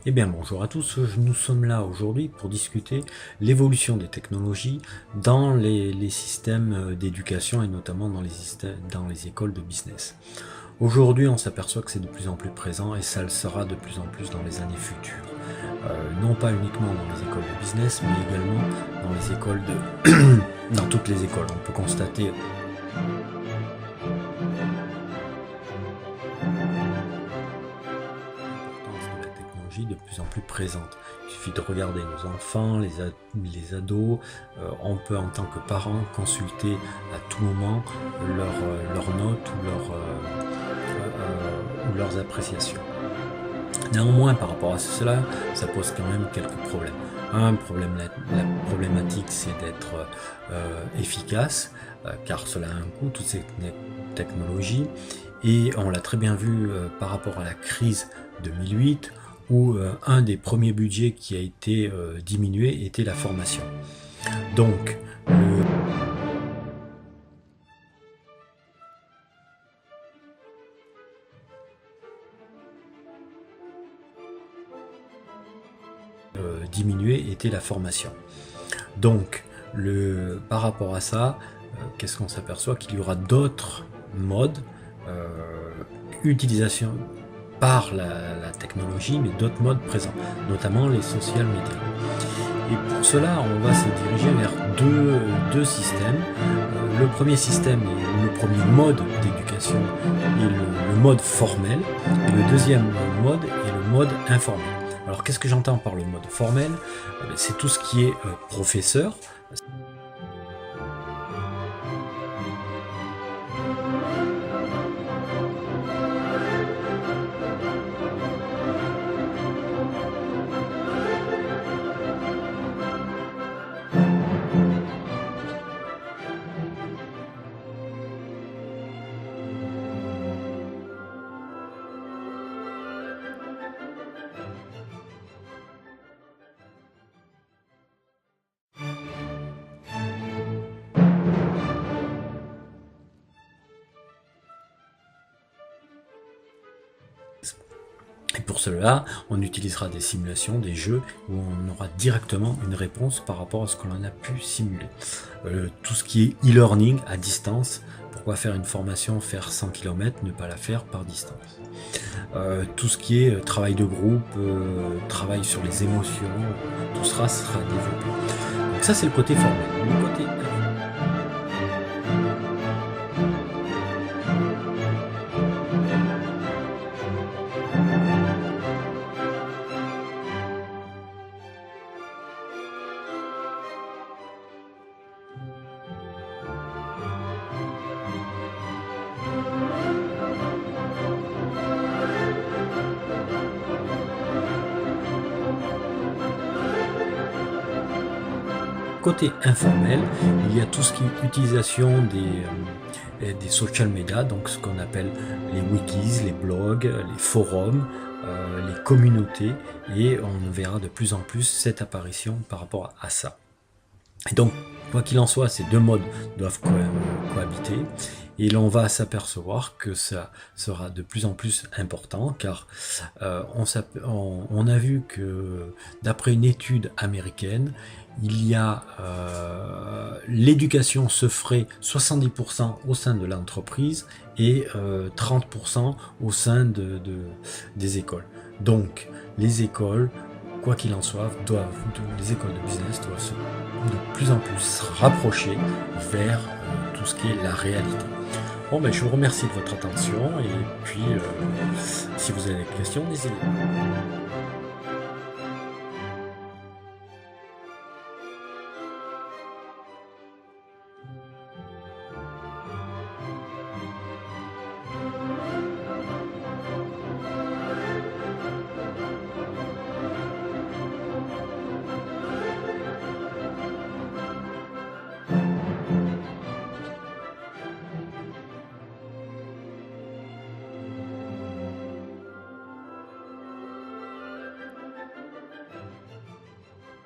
Eh bien bonjour à tous, nous sommes là aujourd'hui pour discuter l'évolution des technologies dans les systèmes d'éducation et notamment dans les écoles de business. Aujourd'hui on s'aperçoit que c'est de plus en plus présent et ça le sera de plus en plus dans les années futures. Non pas uniquement dans les écoles de business mais également dans les écoles dans toutes les écoles. On peut constater de la technologie de plus en plus présente. Il suffit de regarder nos enfants, les ados, on peut en tant que parents consulter à tout moment leurs notes ou leurs appréciations. Néanmoins, par rapport à cela, ça pose quand même quelques problèmes. La problématique, c'est d'être efficace, car cela a un coût, toutes ces technologies, et on l'a très bien vu par rapport à la crise 2008, où un des premiers budgets qui a été diminué était la formation. Donc, diminué était la formation. Donc, par rapport à ça, qu'est-ce qu'on s'aperçoit? Qu'il y aura d'autres modes, utilisation par la technologie, mais d'autres modes présents, notamment les social media. Et pour cela, on va se diriger vers deux systèmes. Le premier système, le premier mode d'éducation est le mode formel, et le deuxième mode est le mode informel. Alors qu'est-ce que j'entends par le mode formel? C'est tout ce qui est professeur. Et pour cela, on utilisera des simulations, des jeux, où on aura directement une réponse par rapport à ce que l'on a pu simuler. Tout ce qui est e-learning à distance, pourquoi faire une formation, faire 100 km, ne pas la faire par distance. Tout ce qui est travail de groupe, travail sur les émotions, tout cela sera développé. Donc ça c'est le côté formel. Le côté côté informel, il y a tout ce qui est utilisation des social media, donc ce qu'on appelle les wikis, les blogs, les forums, les communautés, et on verra de plus en plus cette apparition par rapport à ça. Et donc, quoi qu'il en soit, ces deux modes doivent cohabiter, et l'on va s'apercevoir que ça sera de plus en plus important, car on a vu que d'après une étude américaine, il y a l'éducation se ferait 70% au sein de l'entreprise et 30% au sein des écoles. Donc les écoles, quoi qu'il en soit, les écoles de business doivent de plus en plus se rapprocher vers tout ce qui est la réalité. Bon, ben, je vous remercie de votre attention et puis si vous avez des questions, n'hésitez pas.